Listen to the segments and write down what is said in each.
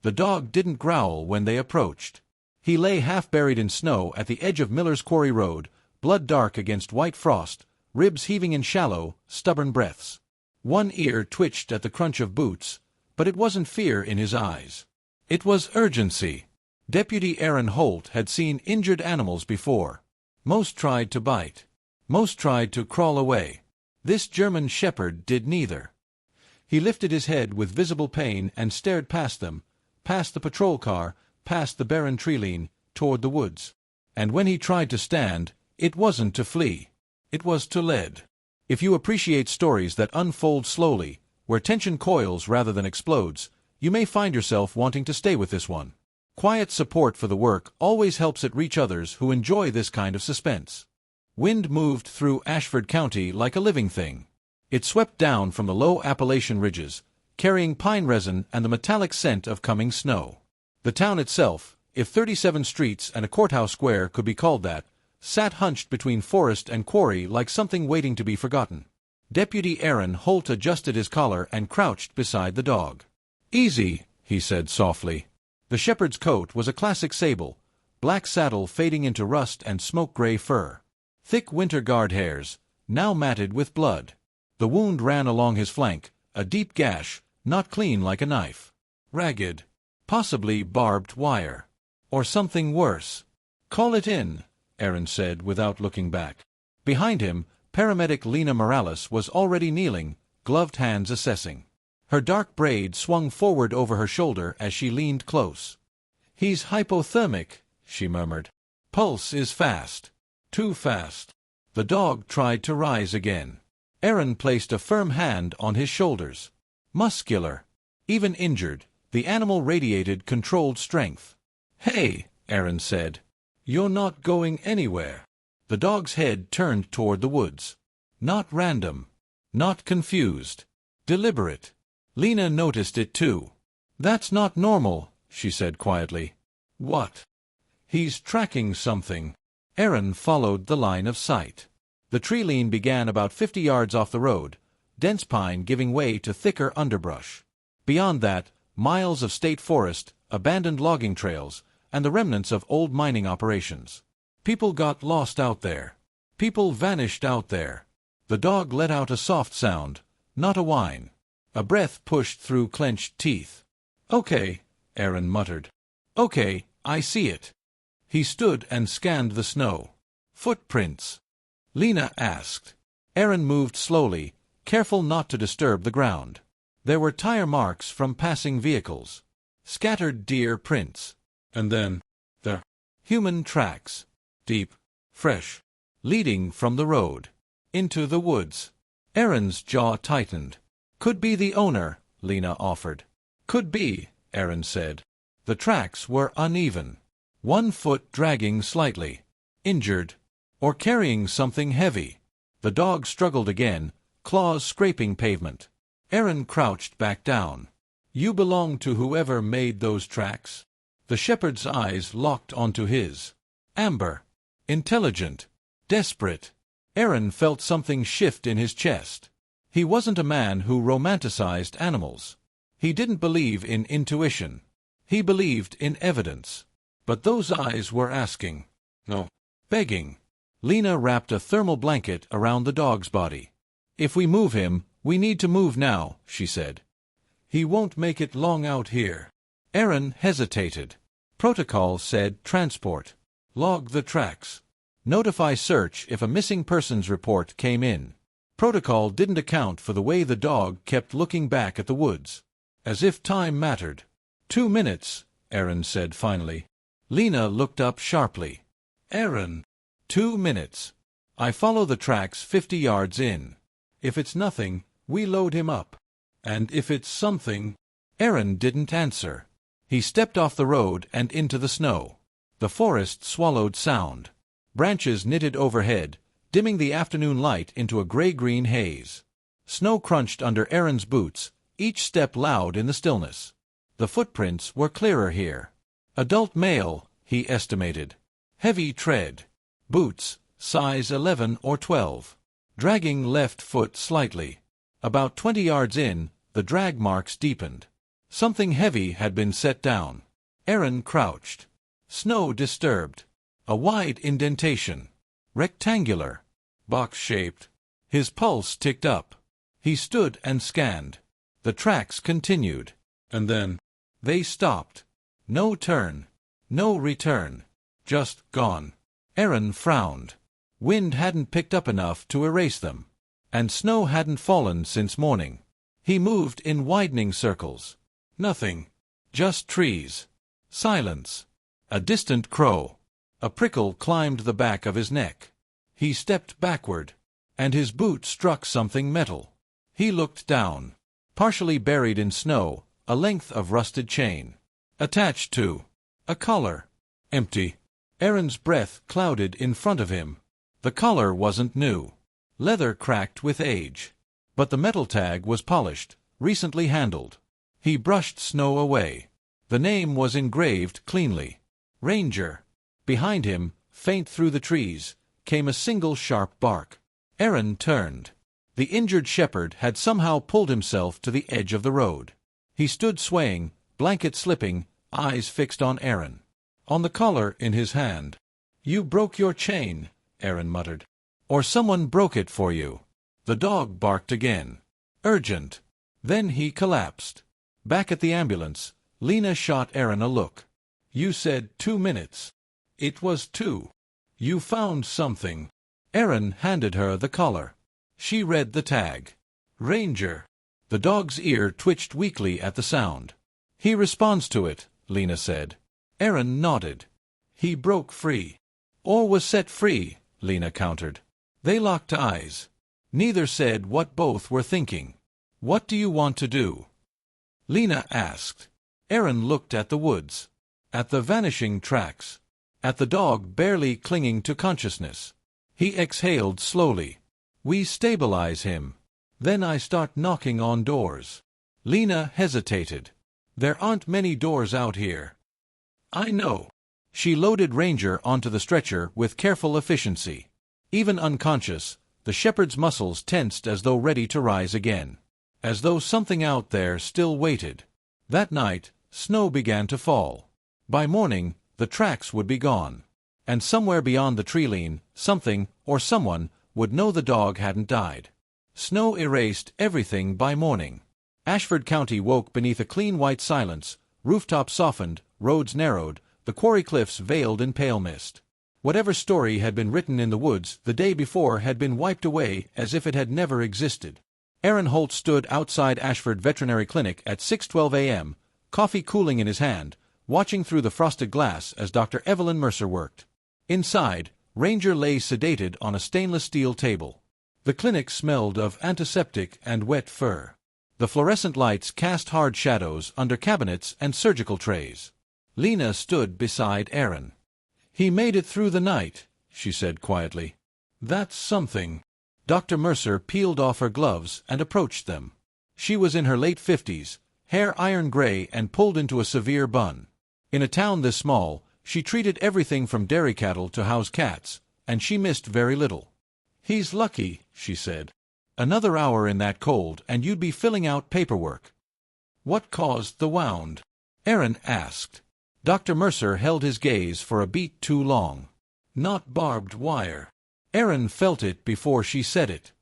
The dog didn't growl when they approached. He lay half-buried in snow at the edge of Miller's Quarry Road, blood dark against white frost, ribs heaving in shallow, stubborn breaths. One ear twitched at the crunch of boots, but it wasn't fear in his eyes. It was urgency. Deputy Aaron Holt had seen injured animals before. Most tried to bite. Most tried to crawl away. This German shepherd did neither. He lifted his head with visible pain and stared past them, past the patrol car, past the barren tree-line, toward the woods. And when he tried to stand, it wasn't to flee. It was to lead. If you appreciate stories that unfold slowly, where tension coils rather than explodes, you may find yourself wanting to stay with this one. Quiet support for the work always helps it reach others who enjoy this kind of suspense. Wind moved through Ashford County like a living thing. It swept down from the low Appalachian ridges, carrying pine resin and the metallic scent of coming snow. The town itself, if 37 streets and a courthouse square could be called that, sat hunched between forest and quarry like something waiting to be forgotten. Deputy Aaron Holt adjusted his collar and crouched beside the dog. "Easy," he said softly. The shepherd's coat was a classic sable, black saddle fading into rust and smoke-gray fur. Thick winter guard hairs, now matted with blood. The wound ran along his flank, a deep gash, not clean like a knife. Ragged. Possibly barbed wire. Or something worse. "Call it in," Aaron said without looking back. Behind him, paramedic Lena Morales was already kneeling, gloved hands assessing. Her dark braid swung forward over her shoulder as she leaned close. "He's hypothermic," she murmured. "Pulse is fast. Too fast." The dog tried to rise again. Aaron placed a firm hand on his shoulders. Muscular. Even injured, the animal radiated controlled strength. "Hey," Aaron said. "You're not going anywhere." The dog's head turned toward the woods. Not random. Not confused. Deliberate. Lena noticed it too. "That's not normal," she said quietly. "What?" "He's tracking something." Aaron followed the line of sight. The tree-line began about 50 yards off the road, dense pine giving way to thicker underbrush. Beyond that, miles of state forest, abandoned logging trails, and the remnants of old mining operations. People got lost out there. People vanished out there. The dog let out a soft sound, not a whine. A breath pushed through clenched teeth. "Okay," Aaron muttered. "Okay, I see it." He stood and scanned the snow. "Footprints?" Lena asked. Aaron moved slowly, careful not to disturb the ground. There were tire marks from passing vehicles. Scattered deer prints. And then, the human tracks. Deep, fresh, leading from the road. Into the woods. Aaron's jaw tightened. "Could be the owner," Lena offered. "Could be," Aaron said. The tracks were uneven. One foot dragging slightly. Injured. Or carrying something heavy. The dog struggled again, claws scraping pavement. Aaron crouched back down. "You belong to whoever made those tracks?" The shepherd's eyes locked onto his. Amber. Intelligent. Desperate. Aaron felt something shift in his chest. He wasn't a man who romanticized animals. He didn't believe in intuition. He believed in evidence. But those eyes were asking. No. Begging. Lena wrapped a thermal blanket around the dog's body. "If we move him, we need to move now," she said. "He won't make it long out here." Aaron hesitated. Protocol said transport. Log the tracks. Notify search if a missing persons report came in. Protocol didn't account for the way the dog kept looking back at the woods. As if time mattered. 2 minutes, Aaron said finally. Lena looked up sharply. "Aaron." 2 minutes. "I follow the tracks 50 yards in. If it's nothing, we load him up. And if it's something—" Aaron didn't answer. He stepped off the road and into the snow. The forest swallowed sound. Branches knitted overhead, dimming the afternoon light into a gray-green haze. Snow crunched under Aaron's boots, each step loud in the stillness. The footprints were clearer here. Adult male, he estimated. Heavy tread. Boots, size 11 or 12. Dragging left foot slightly. About 20 yards in, the drag marks deepened. Something heavy had been set down. Aaron crouched. Snow disturbed. A wide indentation. Rectangular. Box-shaped. His pulse ticked up. He stood and scanned. The tracks continued. And then they stopped. No turn. No return. Just gone. Aaron frowned. Wind hadn't picked up enough to erase them. And snow hadn't fallen since morning. He moved in widening circles. Nothing. Just trees. Silence. A distant crow. A prickle climbed the back of his neck. He stepped backward, and his boot struck something metal. He looked down. Partially buried in snow, a length of rusted chain. Attached to a collar. Empty. Aaron's breath clouded in front of him. The collar wasn't new. Leather cracked with age. But the metal tag was polished, recently handled. He brushed snow away. The name was engraved cleanly. Ranger. Behind him, faint through the trees, came a single sharp bark. Aaron turned. The injured shepherd had somehow pulled himself to the edge of the road. He stood swaying, blanket slipping, eyes fixed on Aaron. On the collar in his hand. "You broke your chain," Aaron muttered. "Or someone broke it for you." The dog barked again. Urgent. Then he collapsed. Back at the ambulance, Lena shot Aaron a look. "You said 2 minutes. It was 2. You found something." Aaron handed her the collar. She read the tag. Ranger. The dog's ear twitched weakly at the sound. "He responds to it," Lena said. Aaron nodded. "He broke free." "Or was set free," Lena countered. They locked eyes. Neither said what both were thinking. "What do you want to do?" Lena asked. Aaron looked at the woods. At the vanishing tracks. At the dog barely clinging to consciousness. He exhaled slowly. "We stabilize him. Then I start knocking on doors." Lena hesitated. "There aren't many doors out here." "I know." She loaded Ranger onto the stretcher with careful efficiency. Even unconscious, the shepherd's muscles tensed as though ready to rise again. As though something out there still waited. That night, snow began to fall. By morning, the tracks would be gone. And somewhere beyond the tree-line, something, or someone, would know the dog hadn't died. Snow erased everything by morning. Ashford County woke beneath a clean white silence, rooftops softened, roads narrowed, the quarry cliffs veiled in pale mist. Whatever story had been written in the woods the day before had been wiped away as if it had never existed. Aaron Holt stood outside Ashford Veterinary Clinic at 6:12 a.m., coffee cooling in his hand, watching through the frosted glass as Dr. Evelyn Mercer worked. Inside, Ranger lay sedated on a stainless steel table. The clinic smelled of antiseptic and wet fur. The fluorescent lights cast hard shadows under cabinets and surgical trays. Lena stood beside Aaron. "He made it through the night," she said quietly. "That's something." Dr. Mercer peeled off her gloves and approached them. She was in her late 50s, hair iron gray and pulled into a severe bun. In a town this small, she treated everything from dairy cattle to house cats, and she missed very little. "He's lucky," she said. "Another hour in that cold and you'd be filling out paperwork." "What caused the wound?" Aaron asked. Dr. Mercer held his gaze for a beat too long. "Not barbed wire." Aaron felt it before she said it.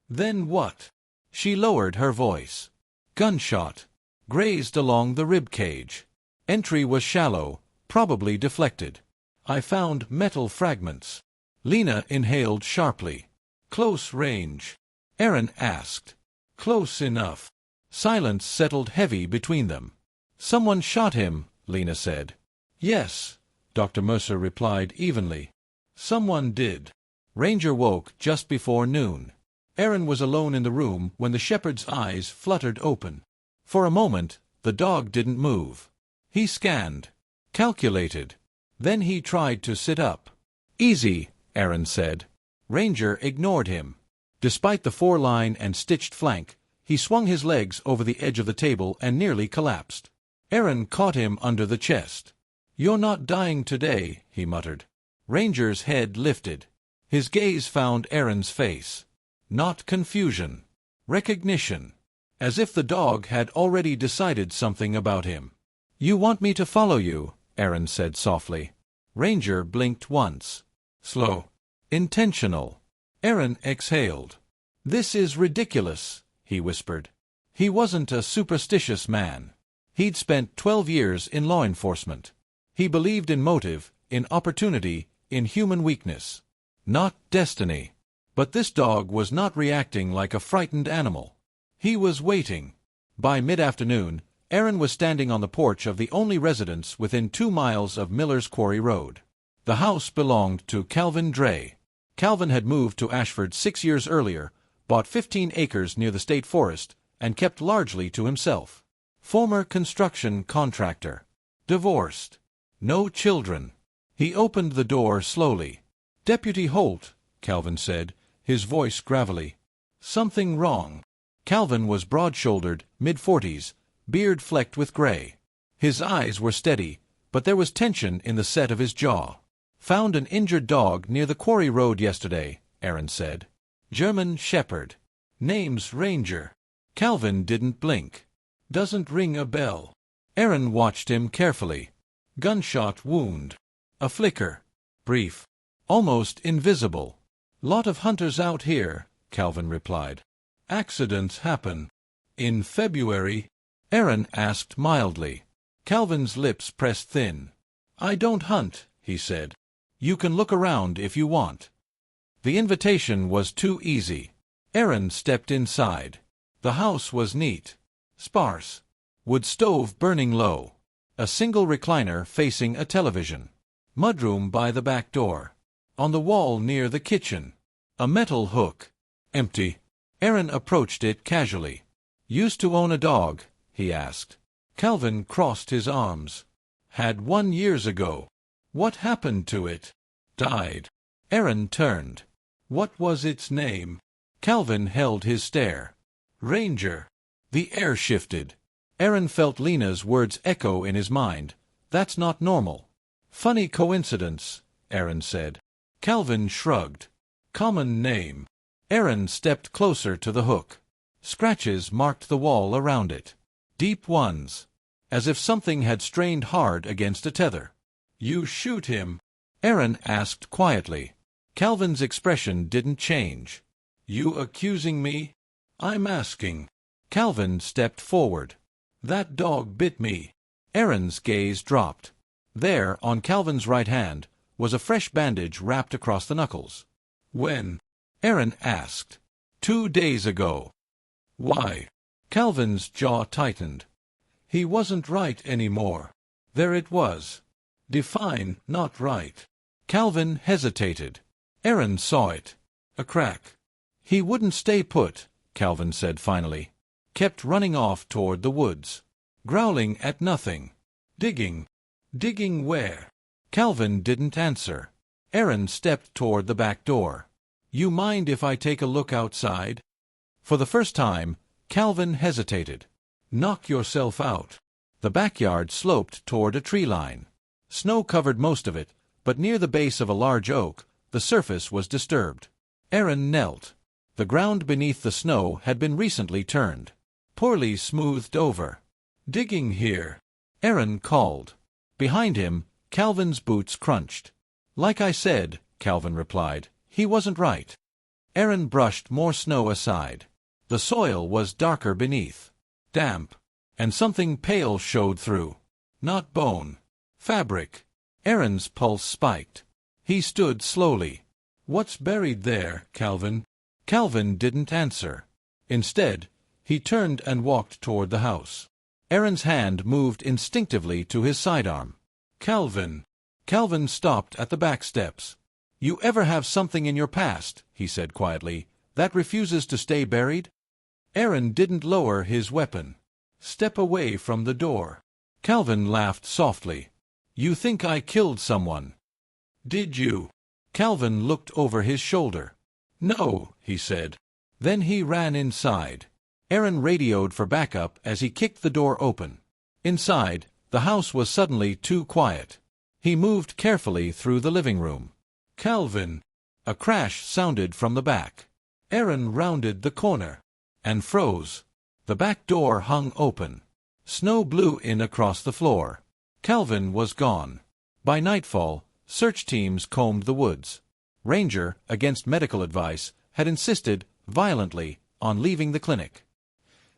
"Then what?" She lowered her voice. "Gunshot. Grazed along the rib cage. Entry was shallow, probably deflected. I found metal fragments." Lena inhaled sharply. "Close range?" Aaron asked. "Close enough." Silence settled heavy between them. "Someone shot him," Lena said. "Yes," Dr. Mercer replied evenly. "Someone did." Ranger woke just before noon. Aaron was alone in the room when the shepherd's eyes fluttered open. For a moment, the dog didn't move. He scanned. Calculated. Then he tried to sit up. "Easy," Aaron said. Ranger ignored him. Despite the 4-line and stitched flank, he swung his legs over the edge of the table and nearly collapsed. Aaron caught him under the chest. "You're not dying today," he muttered. Ranger's head lifted. His gaze found Aaron's face. Not confusion. Recognition. as if the dog had already decided something about him. "You want me to follow you," Aaron said softly. Ranger blinked once. Slow. Intentional. Aaron exhaled. "This is ridiculous," he whispered. He wasn't a superstitious man. He'd spent 12 years in law enforcement. He believed in motive, in opportunity, in human weakness. Not destiny. But this dog was not reacting like a frightened animal. He was waiting. By mid-afternoon, Aaron was standing on the porch of the only residence within 2 miles of Miller's Quarry Road. The house belonged to Calvin Dray. Calvin had moved to Ashford 6 years earlier, bought 15 acres near the state forest, and kept largely to himself. Former construction contractor. Divorced. No children. He opened the door slowly. "Deputy Holt," Calvin said, his voice gravelly. "Something wrong." Calvin was broad-shouldered, mid-40s, beard flecked with gray. His eyes were steady, but there was tension in the set of his jaw. "Found an injured dog near the quarry road yesterday," Aaron said. "German Shepherd. Name's Ranger." Calvin didn't blink. "Doesn't ring a bell." Aaron watched him carefully. Gunshot wound. A flicker. Brief. Almost invisible. "Lot of hunters out here," Calvin replied. "Accidents happen." "In February?" Aaron asked mildly. Calvin's lips pressed thin. "I don't hunt," he said. "You can look around if you want." The invitation was too easy. Aaron stepped inside. The house was neat. Sparse. Wood stove burning low. A single recliner facing a television. Mudroom by the back door. On the wall near the kitchen. A metal hook. Empty. Aaron approached it casually. "Used to own a dog?" he asked. Calvin crossed his arms. "Had one years ago." "What happened to it?" "Died." Aaron turned. "What was its name?" Calvin held his stare. "Ranger." The air shifted. Aaron felt Lena's words echo in his mind. "That's not normal." "Funny coincidence," Aaron said. Calvin shrugged. "Common name." Aaron stepped closer to the hook. Scratches marked the wall around it. Deep ones. As if something had strained hard against a tether. "You shoot him?" Aaron asked quietly. Calvin's expression didn't change. "You accusing me?" "I'm asking." Calvin stepped forward. "That dog bit me." Aaron's gaze dropped. There, on Calvin's right hand, was a fresh bandage wrapped across the knuckles. "When?" Aaron asked. 2 days ago." "Why?" Calvin's jaw tightened. He wasn't right anymore. There it was. Define not right. Calvin hesitated. Aaron saw it. A crack. "He wouldn't stay put," Calvin said finally. "Kept running off toward the woods. Growling at nothing. Digging." "Digging where?" Calvin didn't answer. Aaron stepped toward the back door. "You mind if I take a look outside?" For the first time, Calvin hesitated. "Knock yourself out." The backyard sloped toward a tree line. Snow covered most of it, but near the base of a large oak, the surface was disturbed. Aaron knelt. The ground beneath the snow had been recently turned. Poorly smoothed over. "Digging here," Aaron called. Behind him, Calvin's boots crunched. "Like I said," Calvin replied, "he wasn't right." Aaron brushed more snow aside. The soil was darker beneath. Damp. And something pale showed through. Not bone. Fabric. Aaron's pulse spiked. He stood slowly. "What's buried there, Calvin?" Calvin didn't answer. Instead, he turned and walked toward the house. Aaron's hand moved instinctively to his sidearm. "Calvin." Calvin stopped at the back steps. "You ever have something in your past," he said quietly, "that refuses to stay buried?" Aaron didn't lower his weapon. "Step away from the door." Calvin laughed softly. "You think I killed someone?" "Did you?" Calvin looked over his shoulder. "No," he said. Then he ran inside. Aaron radioed for backup as he kicked the door open. Inside, the house was suddenly too quiet. He moved carefully through the living room. "Calvin!" A crash sounded from the back. Aaron rounded the corner and froze. The back door hung open. Snow blew in across the floor. Calvin was gone. By nightfall, search teams combed the woods. Ranger, against medical advice, had insisted, violently, on leaving the clinic.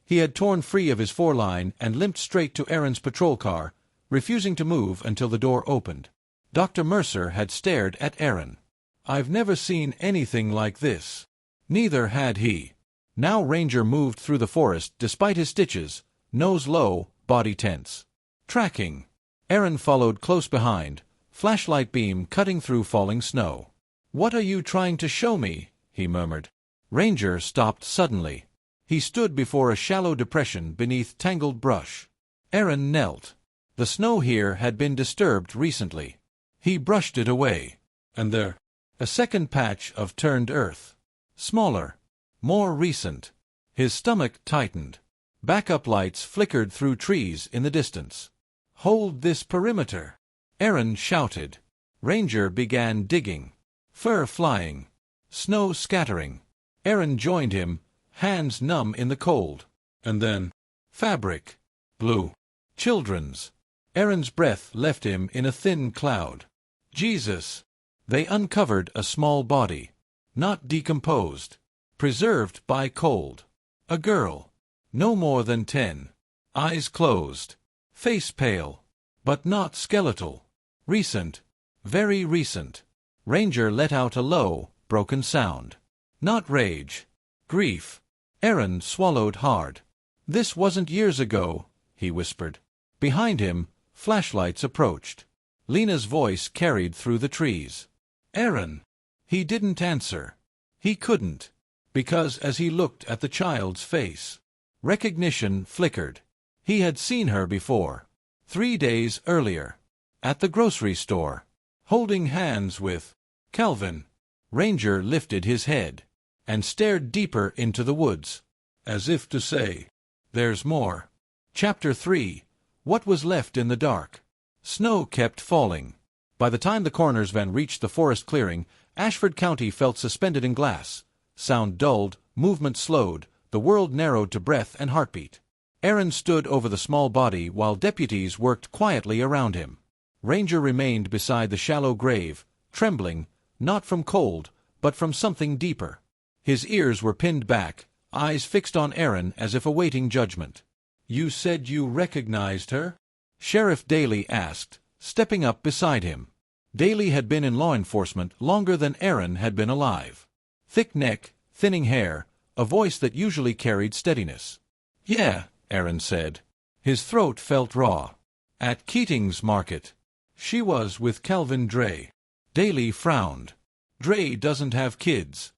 He had torn free of his foreline and limped straight to Aaron's patrol car, refusing to move until the door opened. Dr. Mercer had stared at Aaron. "I've never seen anything like this." Neither had he. Now Ranger moved through the forest despite his stitches, nose low, body tense. Tracking. Aaron followed close behind, flashlight beam cutting through falling snow. "What are you trying to show me?" he murmured. Ranger stopped suddenly. He stood before a shallow depression beneath tangled brush. Aaron knelt. The snow here had been disturbed recently. He brushed it away. And there, a second patch of turned earth. Smaller. More recent. His stomach tightened. Backup lights flickered through trees in the distance. "Hold this perimeter!" Aaron shouted. Ranger began digging. Fur flying. Snow scattering. Aaron joined him, hands numb in the cold. And then, fabric. Blue. Children's. Aaron's breath left him in a thin cloud. Jesus! They uncovered a small body. Not decomposed. Preserved by cold. A girl. No more than 10. Eyes closed. Face pale. But not skeletal. Recent. Very recent. Ranger let out a low, broken sound. Not rage. Grief. Aaron swallowed hard. "This wasn't years ago," he whispered. Behind him, flashlights approached. Lena's voice carried through the trees. "Aaron!" He didn't answer. He couldn't. Because as he looked at the child's face, recognition flickered. He had seen her before. 3 days earlier. At the grocery store. Holding hands with Calvin. Ranger lifted his head and stared deeper into the woods, as if to say, "There's more." Chapter 3. What was left in the dark? Snow kept falling. By the time the coroner's van reached the forest clearing, Ashford County felt suspended in glass. Sound dulled, movement slowed, the world narrowed to breath and heartbeat. Aaron stood over the small body while deputies worked quietly around him. Ranger remained beside the shallow grave, trembling, not from cold, but from something deeper. His ears were pinned back, eyes fixed on Aaron as if awaiting judgment. "You said you recognized her?" Sheriff Daly asked, stepping up beside him. Daly had been in law enforcement longer than Aaron had been alive. Thick neck, thinning hair, a voice that usually carried steadiness. "Yeah," Aaron said. His throat felt raw. "At Keating's Market. She was with Calvin Dre." Daly frowned. "Dre doesn't have kids."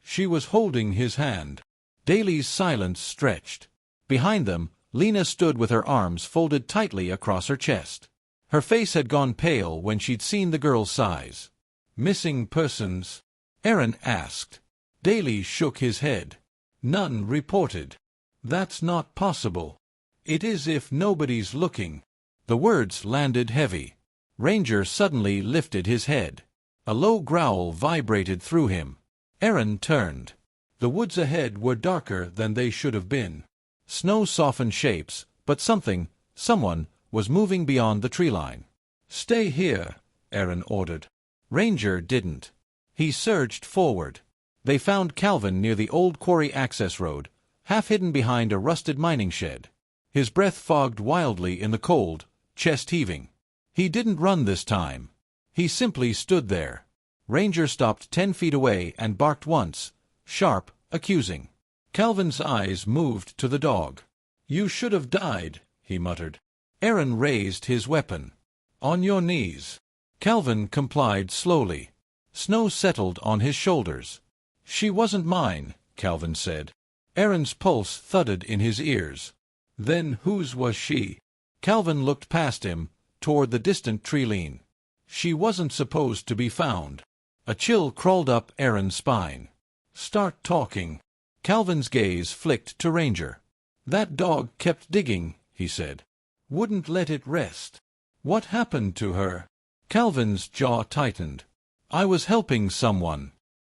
She was holding his hand. Daly's silence stretched. Behind them, Lena stood with her arms folded tightly across her chest. Her face had gone pale when she'd seen the girl's size. "Missing persons?" Aaron asked. Daly shook his head. "None reported." "That's not possible." "It is if nobody's looking." The words landed heavy. Ranger suddenly lifted his head. A low growl vibrated through him. Aaron turned. The woods ahead were darker than they should have been. Snow softened shapes, but someone, was moving beyond the tree line. "Stay here," Aaron ordered. Ranger didn't. He surged forward. They found Calvin near the old quarry access road, half hidden behind a rusted mining shed. His breath fogged wildly in the cold, chest heaving. He didn't run this time. He simply stood there. Ranger stopped 10 feet away and barked once, sharp, accusing. Calvin's eyes moved to the dog. "You should have died," he muttered. Aaron raised his weapon. "On your knees." Calvin complied slowly. Snow settled on his shoulders. "She wasn't mine," Calvin said. Aaron's pulse thudded in his ears. "Then whose was she?" Calvin looked past him, toward the distant tree-line. "She wasn't supposed to be found." A chill crawled up Aaron's spine. "Start talking." Calvin's gaze flicked to Ranger. "That dog kept digging," he said. "Wouldn't let it rest." "What happened to her?" Calvin's jaw tightened. "I was helping someone."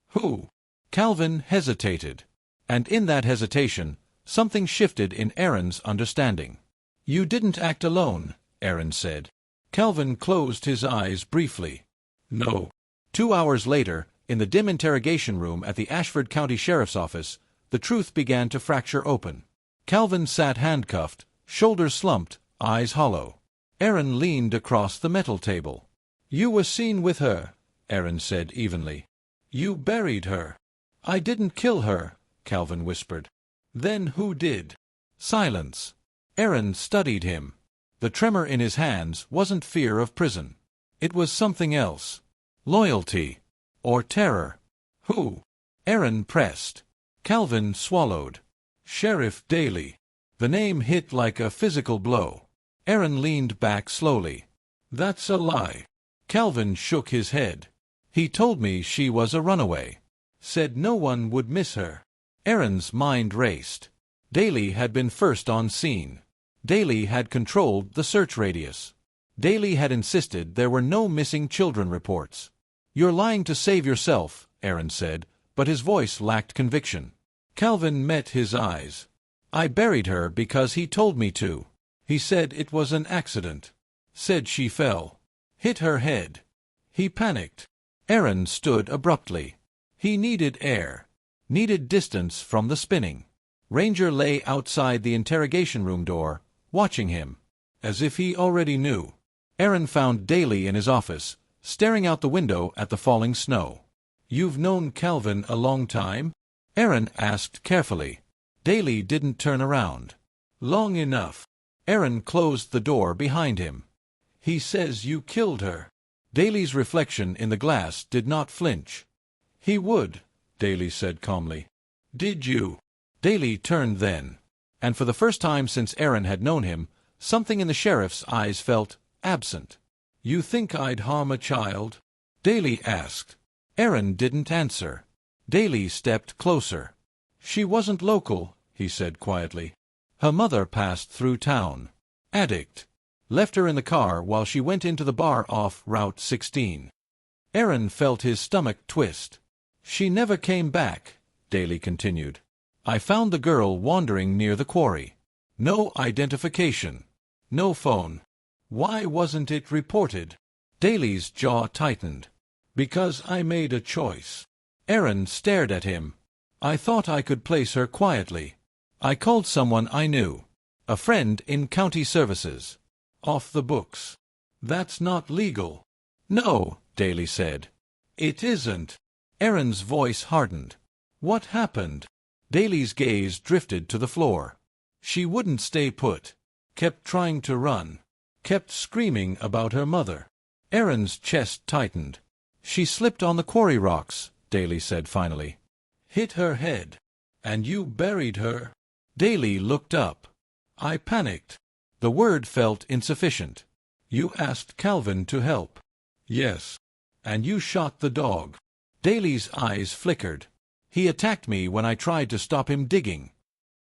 "Who?" Calvin hesitated. And in that hesitation, Something shifted in Aaron's understanding. "You didn't act alone," Aaron said. Calvin closed his eyes briefly. "No." 2 hours later, in the dim interrogation room at the Ashford County Sheriff's Office, the truth began to fracture open. Calvin sat handcuffed, shoulders slumped, eyes hollow. Aaron leaned across the metal table. "You were seen with her," Aaron said evenly. "You buried her." "I didn't kill her," Calvin whispered. "Then who did?" Silence. Aaron studied him. The tremor in his hands wasn't fear of prison. It was something else. Loyalty. Or terror. "Who?" Aaron pressed. Calvin swallowed. "Sheriff Daly." The name hit like a physical blow. Aaron leaned back slowly. "That's a lie." Calvin shook his head. "He told me she was a runaway. Said no one would miss her." Aaron's mind raced. Daly had been first on scene. Daly had controlled the search radius. Daly had insisted there were no missing children reports. "You're lying to save yourself," Aaron said, but his voice lacked conviction. Calvin met his eyes. "I buried her because he told me to. He said it was an accident. Said she fell. Hit her head." He panicked. Aaron stood abruptly. He needed air. Needed distance from the spinning. Ranger lay outside the interrogation room door, watching him, as if he already knew. Aaron found Daly in his office, staring out the window at the falling snow. "You've known Calvin a long time?" Aaron asked carefully. Daly didn't turn around. "Long enough." Aaron closed the door behind him. "He says you killed her." Daly's reflection in the glass did not flinch. "He would," Daly said calmly. "Did you?" Daly turned then. And for the first time since Aaron had known him, something in the sheriff's eyes felt absent. "You think I'd harm a child?" Daly asked. Aaron didn't answer. Daly stepped closer. "She wasn't local," he said quietly. "Her mother passed through town. Addict. Left her in the car while she went into the bar off Route 16. Aaron felt his stomach twist. "She never came back," Daly continued. "I found the girl wandering near the quarry. No identification. No phone. Why wasn't it reported?" Daly's jaw tightened. "Because I made a choice." Aaron stared at him. "I thought I could place her quietly. I called someone I knew. A friend in county services. Off the books. That's not legal." "No," Daly said. "It isn't." Aaron's voice hardened. "What happened?" Daly's gaze drifted to the floor. "She wouldn't stay put. Kept trying to run. Kept screaming about her mother." Aaron's chest tightened. "She slipped on the quarry rocks," Daly said finally. "Hit her head. And you buried her." Daly looked up. "I panicked." The word felt insufficient. "You asked Calvin to help." "Yes." "And you shot the dog." Daly's eyes flickered. "He attacked me when I tried to stop him digging."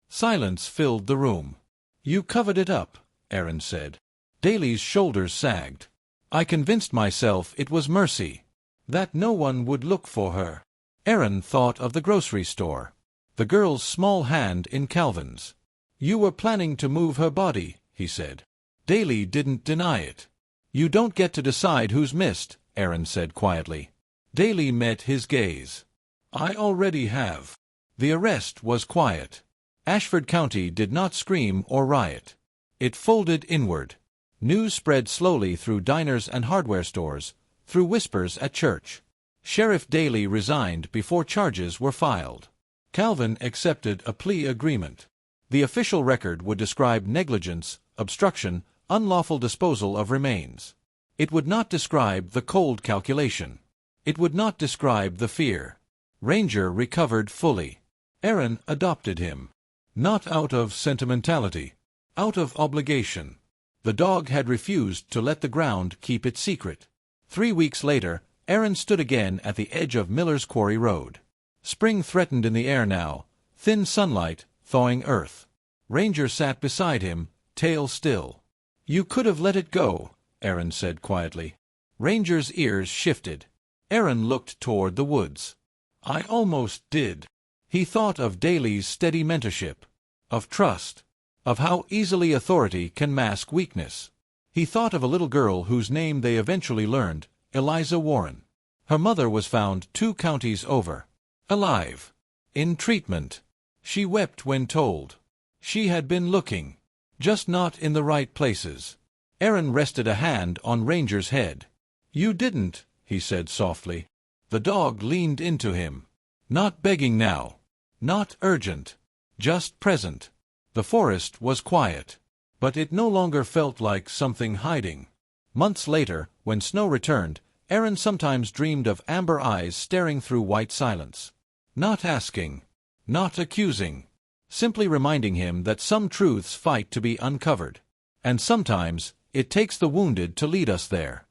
Silence filled the room. "You covered it up," Aaron said. Daly's shoulders sagged. "I convinced myself it was mercy. That no one would look for her." Aaron thought of the grocery store. The girl's small hand in Calvin's. "You were planning to move her body," he said. Daly didn't deny it. "You don't get to decide who's missed," Aaron said quietly. Daly met his gaze. "I already have." The arrest was quiet. Ashford County did not scream or riot. It folded inward. News spread slowly through diners and hardware stores, through whispers at church. Sheriff Daly resigned before charges were filed. Calvin accepted a plea agreement. The official record would describe negligence, obstruction, unlawful disposal of remains. It would not describe the cold calculation. It would not describe the fear. Ranger recovered fully. Aaron adopted him. Not out of sentimentality. Out of obligation. The dog had refused to let the ground keep its secret. 3 weeks later, Aaron stood again at the edge of Miller's Quarry Road. Spring threatened in the air now, thin sunlight, thawing earth. Ranger sat beside him, tail still. "You could have let it go," Aaron said quietly. Ranger's ears shifted. Aaron looked toward the woods. "I almost did." He thought of Daly's steady mentorship. of trust, of how easily authority can mask weakness. He thought of a little girl whose name they eventually learned, Eliza Warren. Her mother was found 2 counties over, alive, in treatment. She wept when told. She had been looking, just not in the right places. Aaron rested a hand on Ranger's head. "You didn't," he said softly. The dog leaned into him. Not begging now. Not urgent. Just present. The forest was quiet. But it no longer felt like something hiding. Months later, when snow returned, Aaron sometimes dreamed of amber eyes staring through white silence. Not asking. Not accusing. Simply reminding him that some truths fight to be uncovered. And sometimes, it takes the wounded to lead us there.